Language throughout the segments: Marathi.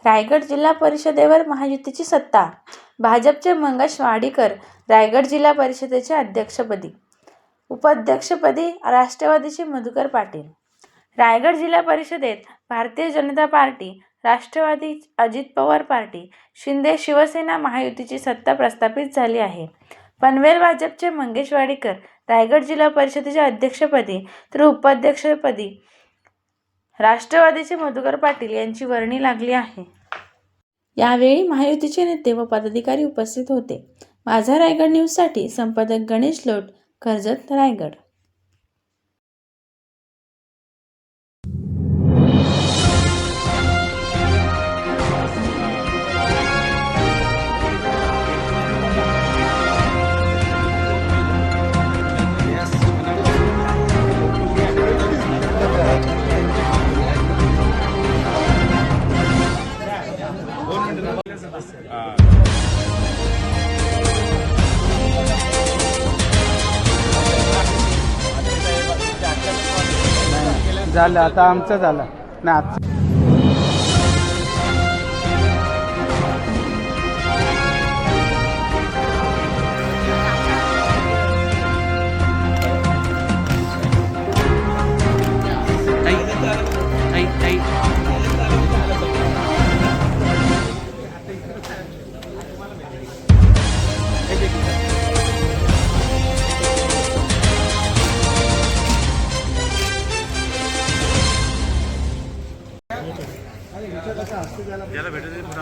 रायगड जिल्हा परिषदेवर महायुतीची सत्ता, भाजपचे मंगेश वाडीकर रायगड जिल्हा परिषदेचे अध्यक्षपदी, उपाध्यक्षपदी राष्ट्रवादीचे मधुकर पाटील. रायगड जिल्हा परिषदेत भारतीय जनता पार्टी, राष्ट्रवादी, अजित पवार पार्टी, शिंदे शिवसेना महायुतीची सत्ता प्रस्थापित झाली आहे. पनवेल भाजपचे मंगेश वाडीकर रायगड जिल्हा परिषदेच्या अध्यक्षपदी तर उपाध्यक्षपदी राष्ट्रवादीचे मधुकर पाटील यांची वर्णी लागली आहे. यावेळी महायुतीचे नेते व पदाधिकारी उपस्थित होते. माझा रायगड न्यूजसाठी संपादक गणेश लोट, कर्जत, रायगड. झालं आता आमचं झालं ना.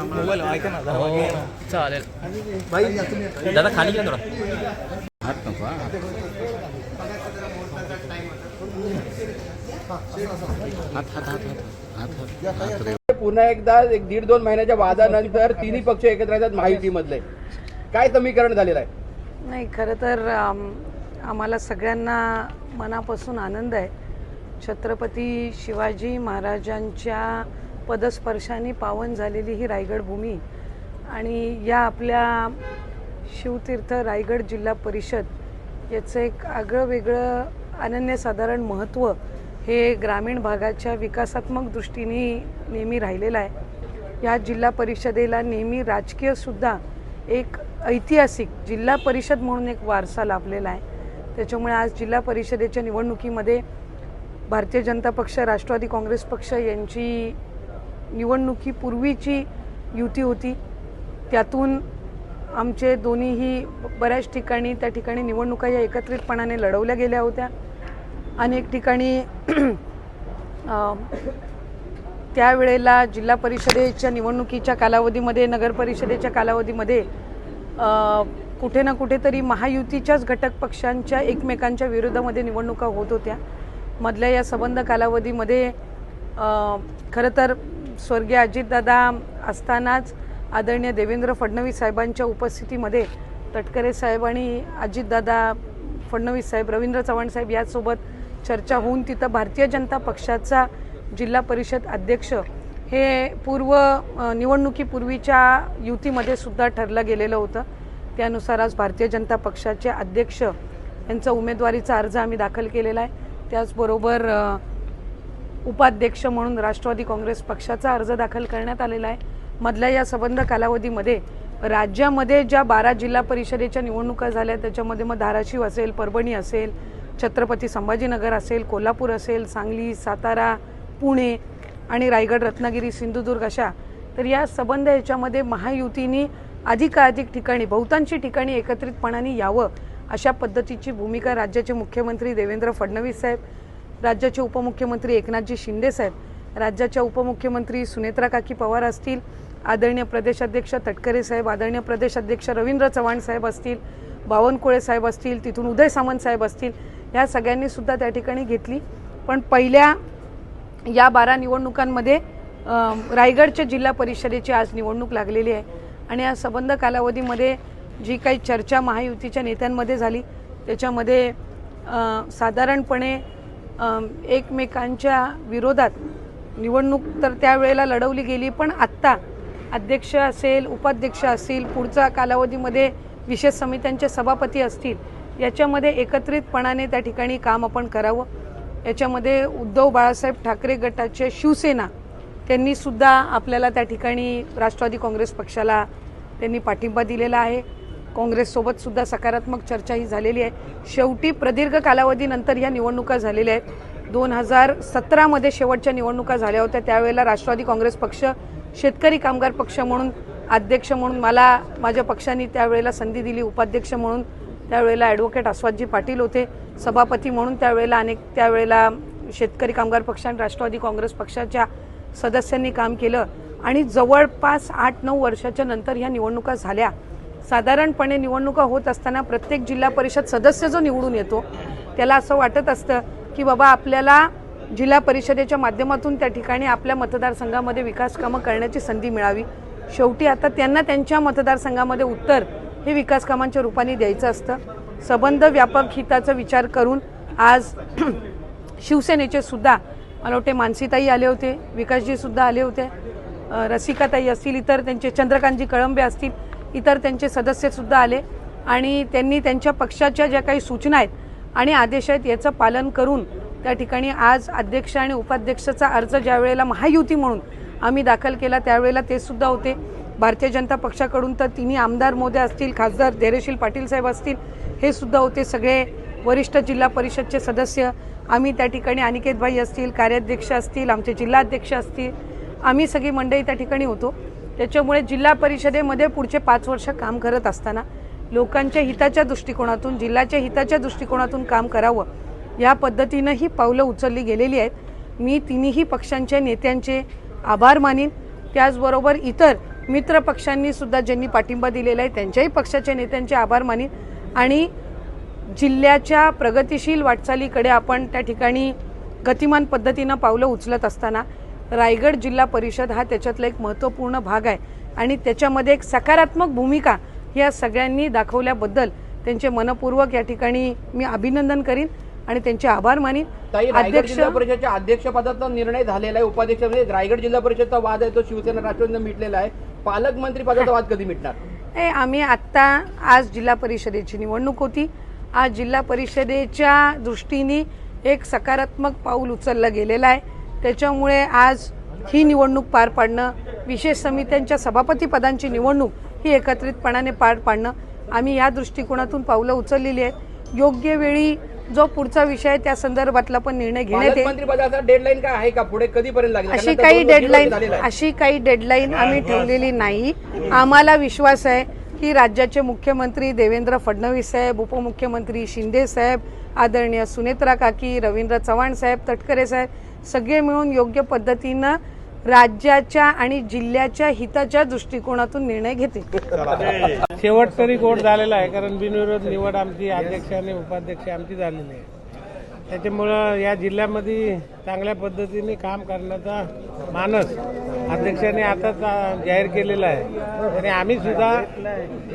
मोबाईल ऐका ना चालेल भाई दादा खाली घ्या थोडा हात नको हात. पुन्हा एकदा 1.5-2 महिन्याच्या वादानंतर तिन्ही पक्ष एकत्र येतात महायुतीमधले. काय समीकरण झालेलं आहे? नाही, खरं तर आम्हाला सगळ्यांना मनापासून आनंद आहे. छत्रपती शिवाजी महाराजांच्या पदस्पर्शाने पावन झालेली ही रायगड भूमी आणि या आपल्या शिवतीर्थ रायगड जिल्हा परिषद याचं एक आगळं वेगळं अनन्यसाधारण महत्त्व हे ग्रामीण भागाच्या विकासात्मक दृष्टीने नेहमी राहिलेलं आहे. या जिल्हा परिषदेला नेहमी राजकीयसुद्धा एक ऐतिहासिक जिल्हा परिषद म्हणून एक वारसा लाभलेला आहे. त्याच्यामुळे आज जिल्हा परिषदेच्या निवडणुकीमध्ये भारतीय जनता पक्ष, राष्ट्रवादी काँग्रेस पक्ष यांची निवडणुकीपूर्वीची युती होती. त्यातून आमचे दोन्हीही बऱ्याच ठिकाणी त्या ठिकाणी निवडणुका या एकत्रितपणाने लढवल्या गेल्या होत्या. अनेक ठिकाणी त्यावेळेला जिल्हा परिषदेच्या निवडणुकीच्या कालावधीमध्ये, नगर परिषदेच्या कालावधीमध्ये कुठे ना कुठेतरी महायुतीच्याच घटक पक्षांच्या एकमेकांच्या विरोधामध्ये निवडणुका होत होत्या. मधल्या या संबंध कालावधीमध्ये खरं तर स्वर्गीय अजितदादा असतानाच आदरणीय देवेंद्र फडणवीस साहेबांच्या उपस्थितीमध्ये तटकरे साहेब आणि अजितदादा फडणवीस साहेब, रवींद्र चव्हाण साहेब यासोबत चर्चा होऊन तिथं भारतीय जनता पक्षाचा जिल्हा परिषद अध्यक्ष हे निवडणुकीपूर्वीच्या युतीमध्ये सुद्धा ठरलं गेलेलं होतं. त्यानुसार आज भारतीय जनता पक्षाचे अध्यक्ष यांचा उमेदवारीचा अर्ज आम्ही दाखल केलेला आहे. त्याचबरोबर उपाध्यक्ष म्हणून राष्ट्रवादी काँग्रेस पक्षाचा अर्ज दाखल करण्यात आलेला आहे. मधल्या या संबंध कालावधीमध्ये राज्यामध्ये ज्या 12 जिल्हा परिषदेच्या निवडणुका झाल्या त्याच्यामध्ये मग धाराशिव असेल, परभणी असेल, छत्रपती संभाजीनगर असेल, कोल्हापूर असेल, सांगली, सातारा, पुणे आणि रायगड, रत्नागिरी, सिंधुदुर्ग अशा, तर या संबंध याच्यामध्ये महायुतीने अधिकाधिक ठिकाणी, बहुतांशी ठिकाणी एकत्रितपणाने यावं अशा पद्धतीची भूमिका राज्याचे मुख्यमंत्री देवेंद्र फडणवीस साहेब, राज्याचे उपमुख्यमंत्री एकनाथजी शिंदे साहेब, राज्याच्या उपमुख्यमंत्री सुनेत्रा काकी पवार असतील, आदरणीय प्रदेशाध्यक्ष तटकरे साहेब, आदरणीय प्रदेशाध्यक्ष रवींद्र चव्हाण साहेब असतील, बावनकुळे साहेब असतील, तिथून उदय सामंत साहेब असतील, या सगळ्यांनी सुद्धा त्या ठिकाणी घेतली. पण पहिल्या या 12 निवडणुकांमध्ये रायगडच्या जिल्हा परिषदेची आज निवडणूक लागलेली आहे आणि या संबंध कालावधीमध्ये जी काही चर्चा महायुतीच्या नेत्यांमध्ये झाली त्याच्यामध्ये साधारणपणे एकमेकांच्या विरोधात निवडणूक तर त्यावेळेला लढवली गेली, पण आत्ता अध्यक्ष असेल, उपाध्यक्ष असतील, पुढच्या कालावधीमध्ये विशेष समित्यांचे सभापती असतील, याच्यामध्ये एकत्रितपणाने त्या ठिकाणी काम आपण करावं. याच्यामध्ये उद्धव बाळासाहेब ठाकरे गटाचे शिवसेना त्यांनीसुद्धा आपल्याला त्या ठिकाणी राष्ट्रवादी काँग्रेस पक्षाला त्यांनी पाठिंबा दिलेला आहे. काँग्रेससोबतसुद्धा सकारात्मक चर्चा ही झालेली आहे. शेवटी प्रदीर्घ कालावधीनंतर ह्या निवडणुका झालेल्या आहेत. 2017मध्ये शेवटच्या निवडणुका झाल्या होत्या. त्यावेळेला राष्ट्रवादी काँग्रेस पक्ष शेतकरी कामगार पक्ष म्हणून अध्यक्ष म्हणून मला माझ्या पक्षाने त्यावेळेला संधी दिली. उपाध्यक्ष म्हणून त्यावेळेला ॲडव्होकेट आस्वादजी पाटील होते. सभापती म्हणून त्यावेळेला शेतकरी कामगार पक्ष आणि राष्ट्रवादी काँग्रेस पक्षाच्या सदस्यांनी काम केलं आणि जवळपास 8-9 वर्षाच्या नंतर ह्या निवडणुका झाल्या. साधारणपणे निवडणुका होत असताना प्रत्येक जिल्हा परिषद सदस्य जो निवडून येतो त्याला असं वाटत असतं की बाबा आपल्याला जिल्हा परिषदेच्या माध्यमातून त्या ठिकाणी आपल्या मतदारसंघामध्ये विकास कामं करण्याची संधी मिळावी. शेवटी आता त्यांना त्यांच्या मतदारसंघामध्ये उत्तर हे विकास कामांच्या रूपाने द्यायचं असतं. संबंध व्यापक हिताचा विचार करून आज शिवसेनेचे सुद्धा मला वाटते मानसीताई आले होते, विकासजीसुद्धा आले होते, रसिकाताई असतील, इतर त्यांचे चंद्रकांतजी कळंबे असतील, इतर त्यांचे सदस्यसुद्धा आले आणि त्यांनी त्यांच्या पक्षाच्या ज्या काही सूचना आहेत आणि आदेश आहेत याचं पालन करून त्या ठिकाणी आज अध्यक्ष आणि उपाध्यक्षाचा अर्ज ज्या वेळेला महायुती म्हणून आम्ही दाखल केला त्यावेळेला ते सुद्धा होते. भारतीय जनता पक्षाकडून तर तिन्ही आमदार महोदय असतील, खासदार धैर्यशील पाटील साहेब असतील, हे सुद्धा होते. सगळे वरिष्ठ जिल्हा परिषदचे सदस्य आम्ही त्या ठिकाणी, अनिकेतभाई असतील, कार्याध्यक्ष असतील, आमचे जिल्हाध्यक्ष असतील, आम्ही सगळी मंडळी त्या ठिकाणी होतो. त्याच्यामुळे जिल्हा परिषदेमध्ये पुढचे 5 वर्ष काम करत असताना लोकांच्या हिताच्या दृष्टिकोनातून, जिल्ह्याच्या हिताच्या दृष्टिकोनातून काम करावं या पद्धतीनं ही पावलं उचलली गेलेली आहेत. मी तिन्ही पक्षांच्या नेत्यांचे आभार मानीन. त्याचबरोबर इतर मित्र पक्षांनी सुद्धा ज्यांनी पाठिंबा दिलेला आहे त्यांच्याही पक्षाच्या नेत्यांचे आभार मानीन आणि जिल्ह्याच्या प्रगतिशील वाटचालीकडे आपण त्या ठिकाणी गतिमान पद्धतीनं पावलं उचलत असताना रायगड जिल्हा परिषद हा त्याच्यातला एक महत्त्वपूर्ण भाग आहे आणि त्याच्यामध्ये एक सकारात्मक भूमिका या सगळ्यांनी दाखवल्याबद्दल त्यांचे मनपूर्वक या ठिकाणी मी अभिनंदन करीन आणि त्यांचे आभार मानीन. रायगड जिल्हा परिषदच्या अध्यक्षपदाचा निर्णय झालेला आहे. उपाध्यक्ष म्हणजे रायगड जिल्हा परिषदचा वाद आहे तो शिवसेना राष्ट्रवादीने मिटलेला आहे. पालकमंत्री पदाचा वाद कधी मिटणार? आम्ही आज जिल्हा परिषदेची निवडणूक होती. आज जिल्हा परिषदेच्या दृष्टीने एक सकारात्मक पाऊल उचललं गेलेलं आहे. त्याच्यामुळे आज ही निवडणूक पार पाडणं, विशेष समित्यांच्या सभापती पदांची निवडणूक ही एकत्रितपणाने पार पाडणं, आम्ही या दृष्टिकोनातून पावलं उचललेली आहेत. योग्य वेळी जो पुढचा विषय आहे त्या संदर्भातला पण निर्णय घेण्यात येईल. मंत्रिपदाचा डेडलाईन काय आहे का? पुढे कधीपर्यंत लागेल? अशी काही डेडलाईन आम्ही ठेवलेली नाही. आम्हाला विश्वास आहे की राज्याचे मुख्यमंत्री देवेंद्र फडणवीस साहेब, उपमुख्यमंत्री शिंदे साहेब, आदरणीय सुनेत्रा काकी, रवींद्र चव्हाण साहेब, तटकरे साहेब सगळे मिळून योग्य पद्धतीनं राज्याच्या आणि जिल्ह्याच्या हिताच्या दृष्टिकोनातून निर्णय घेतील. शेवट तरी गोड झालेला आहे कारण बिनविरोध निवड आमची अध्यक्ष आणि उपाध्यक्ष आमची झालेली आहे. त्याच्यामुळं या जिल्ह्यामध्ये चांगल्या पद्धतीने काम करण्याचा मानस अध्यक्षांनी आताच जाहीर केलेला आहे आणि आम्ही सुद्धा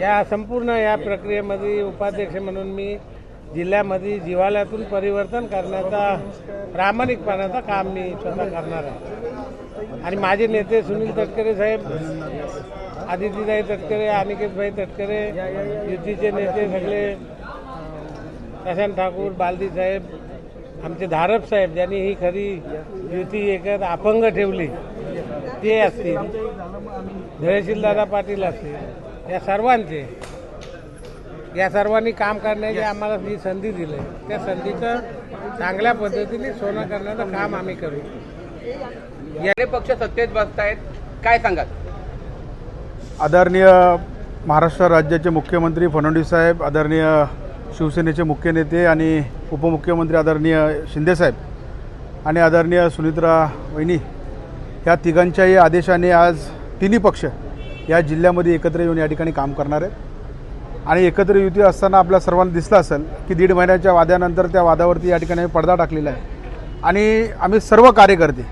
या संपूर्ण या प्रक्रियेमध्ये उपाध्यक्ष म्हणून मी जिल्ह्यामध्ये जिव्हाळ्यातून परिवर्तन करण्याचा प्रामाणिकपणाचं काम मी स्वतः करणार आहे. आणि माझे नेते सुनील तटकरे साहेब, आदित्यताई तटकरे, अनिकेतभाई तटकरे, युतीचे नेते सगळे, प्रशांत ठाकूर, बालदी साहेब, आमचे धारप साहेब ज्यांनी ही खरी युती एकत्र अपंग ठेवली ते असतील, धैर्यशील दादा पाटील असतील, या सर्वांनी काम करण्याची आम्हाला जी संधी दिली त्या संधीचं चांगल्या पद्धतीने सोनं करण्याचं काम आम्ही करू. याने पक्ष सत्तेत बसतायत, काय सांगाल? आदरणीय महाराष्ट्र राज्याचे मुख्यमंत्री फडणवीस साहेब, आदरणीय शिवसेनेचे मुख्य नेते आणि उपमुख्यमंत्री आदरणीय शिंदे साहेब आणि आदरणीय सुनित्रा वहिनी या तिघांच्याही आदेशाने आज तिन्ही पक्ष या जिल्ह्यामध्ये एकत्र येऊन या ठिकाणी काम करणार आहेत. आणि एकत्र युती असताना आपल्या सर्वांना दिसलं असेल की 1.5 महिन्याच्या वादानंतर त्या वादावरती या ठिकाणी पडदा टाकलेला आहे आणि आम्ही सर्व कार्यकर्ते,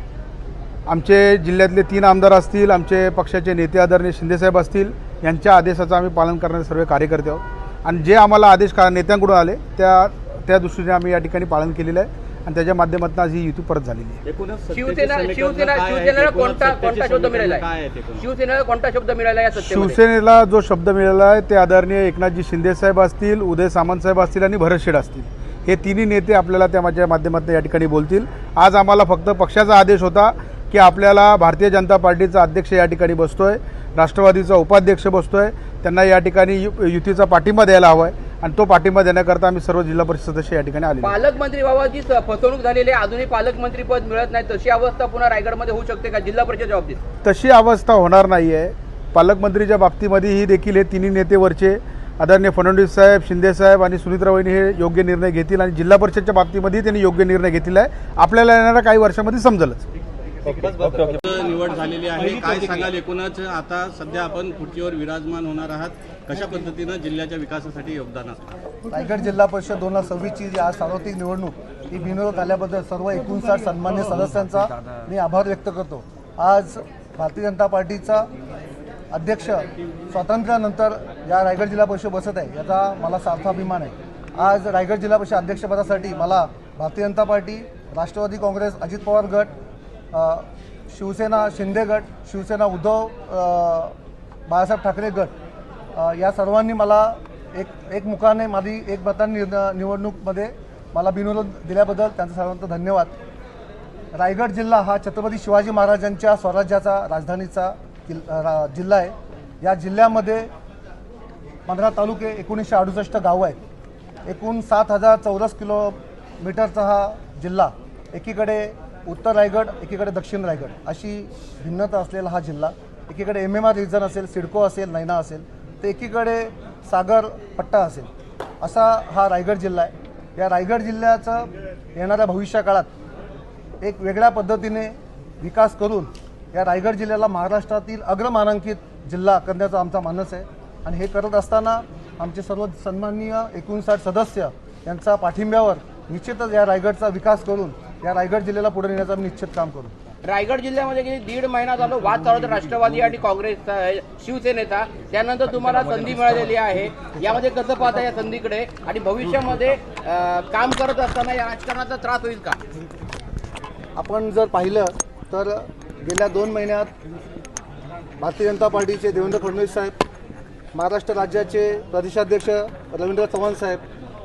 आमचे जिल्ह्यातले 3 आमदार असतील, आमचे पक्षाचे नेते आदरणीय शिंदेसाहेब असतील, यांच्या आदेशाचं आम्ही पालन करणारे सर्व कार्यकर्ते आहोत आणि जे आम्हाला आदेश नेत्यांकडून आले त्या दृष्टीने आम्ही या ठिकाणी पालन केलेलं आहे आणि त्याच्या माध्यमातून आज ही युती परत झालेली आहे. शिवसेनेला कोणता शब्द मिळाला आहे? शिवसेनेला कोणता शब्द मिळाला या सत्तेमध्ये? शिवसेनेला जो शब्द मिळाला आहे ते आदरणीय एकनाथजी शिंदे साहेब असतील, उदय सामंत साहेब असतील आणि भरत शेठ असतील, हे तिन्ही नेते आपल्याला त्या माझ्या माध्यमातून या ठिकाणी बोलतील. आज आम्हाला फक्त पक्षाचा आदेश होता की आपल्याला भारतीय जनता पार्टीचा अध्यक्ष या ठिकाणी बसतोय, राष्ट्रवादीचा उपाध्यक्ष बसतोय, त्यांना या ठिकाणी युतीचा पाठिंबा द्यायला हवा आहे आणि तो पाठिंबा देण्याकरता आम्ही सर्व जिल्हा परिषद सदस्य या ठिकाणी आले. पालकमंत्री बाबाची फसवणूक झालेली आहे, अजूनही पालकमंत्री पद मिळत नाही, तशी अवस्था पुन्हा रायगडमध्ये होऊ शकते का जिल्हा परिषदेच्या बाबतीत? तशी अवस्था होणार नाही आहे. पालकमंत्रीच्या बाबतीमध्ये ही देखील हे तिन्ही नेते वरचे आदरणीय फडणवीस साहेब, शिंदे साहेब आणि सुनीत्रा वहिनी हे योग्य निर्णय घेतील आणि जिल्हा परिषदच्या बाबतीमध्ये त्यांनी योग्य निर्णय घेतलेला आहे. आपल्याला येणाऱ्या काही वर्षामध्ये समजेलच. निवड झालेली आहे, काय सांगाल? एकूणच आता सध्या आपण खुर्चीवर विराजमान होणार आहात, कशा पद्धतीनं जिल्ह्याच्या विकासासाठी योगदान असणार? रायगड जिल्हा परिषद 2026ची जी आज सार्वत्रिक निवडणूक ही बिनविरोध आल्याबद्दल सर्व 59 सन्मान्य सदस्यांचा मी आभार व्यक्त करतो. आज भारतीय जनता पार्टीचा अध्यक्ष स्वातंत्र्यानंतर या रायगड जिल्हा परिषद बसत आहे, याचा मला सार्थ अभिमान आहे. आज रायगड जिल्हा परिषद अध्यक्षपदासाठी मला भारतीय जनता पार्टी, राष्ट्रवादी काँग्रेस अजित पवार गट, शिवसेना शिंदे गट, शिवसेना उद्धव बाळासाहेब ठाकरे गट या सर्वांनी मला एक मुखाने माझी एक मतांनी निवडणूकमध्ये मला बिनविरोध दिल्याबद्दल त्यांचा सर्वांचा धन्यवाद. रायगड जिल्हा हा छत्रपती शिवाजी महाराजांच्या स्वराज्याचा राजधानीचा जिल्हा आहे. या जिल्ह्यामध्ये 15 तालुके, 1968 गावं आहेत. एकूण 7,000 चौरस किलोमीटरचा हा जिल्हा, एकीकडे उत्तर रायगड, एकीकडे दक्षिण रायगड अशी भिन्नता असलेला हा जिल्हा. एकीकडे MMR रिजन असेल, सिडको असेल, नैना असेल, तर एकीकडे सागर पट्टा असेल, असा हा रायगड जिल्हा आहे. या रायगड जिल्ह्याचा येणाऱ्या भविष्यकाळात एक वेगळ्या पद्धतीने विकास करून या रायगड जिल्ह्याला महाराष्ट्रातील अग्रमानांकित जिल्हा करण्याचा आमचा मानस आहे आणि हे करत असताना आमचे सर्व सन्माननीय 59 सदस्य यांचा पाठिंब्यावर निश्चितच या रायगडचा विकास करून या रायगड जिल्ह्याला पुढे नेण्याचं आम्ही निश्चित काम करू. रायगड जिल्ह्यामध्ये गेली 1.5 महिना झालो वाद चालू होता राष्ट्रवादी आणि काँग्रेसचा, शिवसेनेचा, त्यानंतर तुम्हाला संधी मिळालेली आहे. यामध्ये कसं पाहता या संधीकडे आणि भविष्यामध्ये काम करत असताना या राजकारणाचा त्रास होईल का? आपण जर पाहिलं तर गेल्या 2 महिन्यात भारतीय जनता पार्टीचे देवेंद्र फडणवीस साहेब, महाराष्ट्र राज्याचे प्रदेशाध्यक्ष रवींद्र चव्हाण साहेब,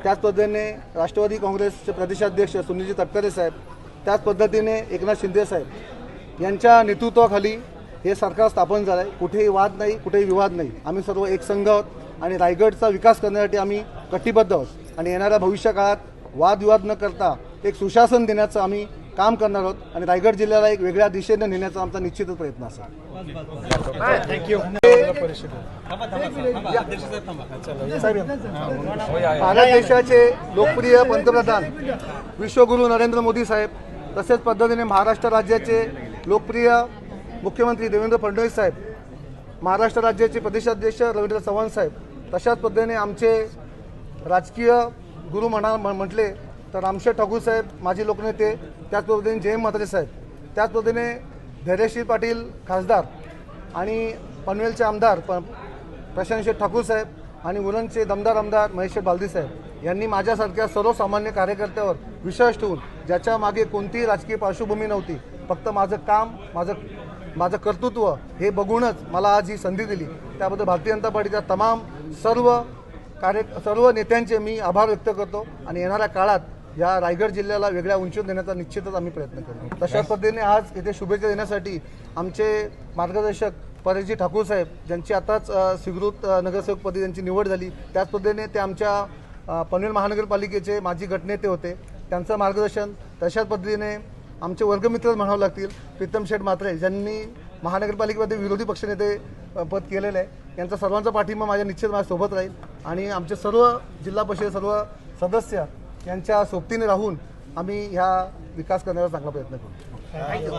त्याच पद्धतीने राष्ट्रवादी काँग्रेसचे प्रदेशाध्यक्ष सुनीलजी तटकरे साहेब, त्याच पद्धतीने एकनाथ शिंदे साहेब यांच्या नेतृत्वाखाली हे सरकार स्थापन झालं आहे. कुठेही वाद नाही, कुठेही विवाद नाही. आम्ही सर्व एक संघ आहोत आणि रायगडचा विकास करण्यासाठी आम्ही कटिबद्ध आहोत आणि येणाऱ्या भविष्यकाळात वादविवाद न करता एक सुशासन देण्याचं आम्ही काम करणार आहोत आणि रायगड जिल्ह्याला एक वेगळ्या दिशेने नेण्याचा आमचा निश्चितच प्रयत्न असेल. भारत देशाचे लोकप्रिय पंतप्रधान विश्वगुरू नरेंद्र मोदी साहेब, तसेच पद्धतीने महाराष्ट्र राज्याचे लोकप्रिय मुख्यमंत्री देवेंद्र फडणवीस साहेब, महाराष्ट्र राज्याचे प्रदेशाध्यक्ष रवींद्र चव्हाण साहेब, तशाच पद्धतीने आमचे राजकीय गुरु म्हटले तर रामशेठ ठाकूर साहेब, माजी लोकनेते, त्याच पद्धतीने जयंत म्हात्रे साहेब, त्याच पद्धतीने धैर्यशील पाटील खासदार आणि पनवेलचे आमदार प्रशांतशेठ ठाकूर साहेब आणि मुलंचे दमदार आमदार महेशशेठ बालदी साहेब यांनी माझ्यासारख्या सर्वसामान्य कार्यकर्त्यावर विश्वास ठेवून, ज्याच्या मागे कोणतीही राजकीय पार्श्वभूमी नव्हती, फक्त माझं काम, माझं कर्तृत्व हे बघूनच मला आज ही संधी दिली, त्याबद्दल भारतीय जनता पार्टीच्या तमाम सर्व नेत्यांचे मी आभार व्यक्त करतो आणि येणाऱ्या काळात या रायगड जिल्ह्याला वेगळ्या उंचीवर नेण्याचा निश्चितच आम्ही प्रयत्न करतो. तशाच पद्धतीने आज इथे शुभेच्छा देण्यासाठी आमचे मार्गदर्शक परेशजी ठाकूर साहेब, ज्यांची आताच स्वीकृत नगरसेवकपदी त्यांची निवड झाली, त्याच पद्धतीने ते आमच्या पनवेल महानगरपालिकेचे माजी गटनेते होते, त्यांचं मार्गदर्शन. तशाच पद्धतीने आमचे वर्गमित्र म्हणावं लागतील प्रीतम शेठ म्हात्रे, ज्यांनी महानगरपालिकेमध्ये विरोधी पक्षनेते पद केलेलं आहे, यांचा सर्वांचा पाठिंबा माझ्या सोबत राहील आणि आमचे सर्व जिल्हा परिषद सर्व सदस्य यांच्या सोबतीने राहून आम्ही ह्या विकास करण्याचा चांगला प्रयत्न करू.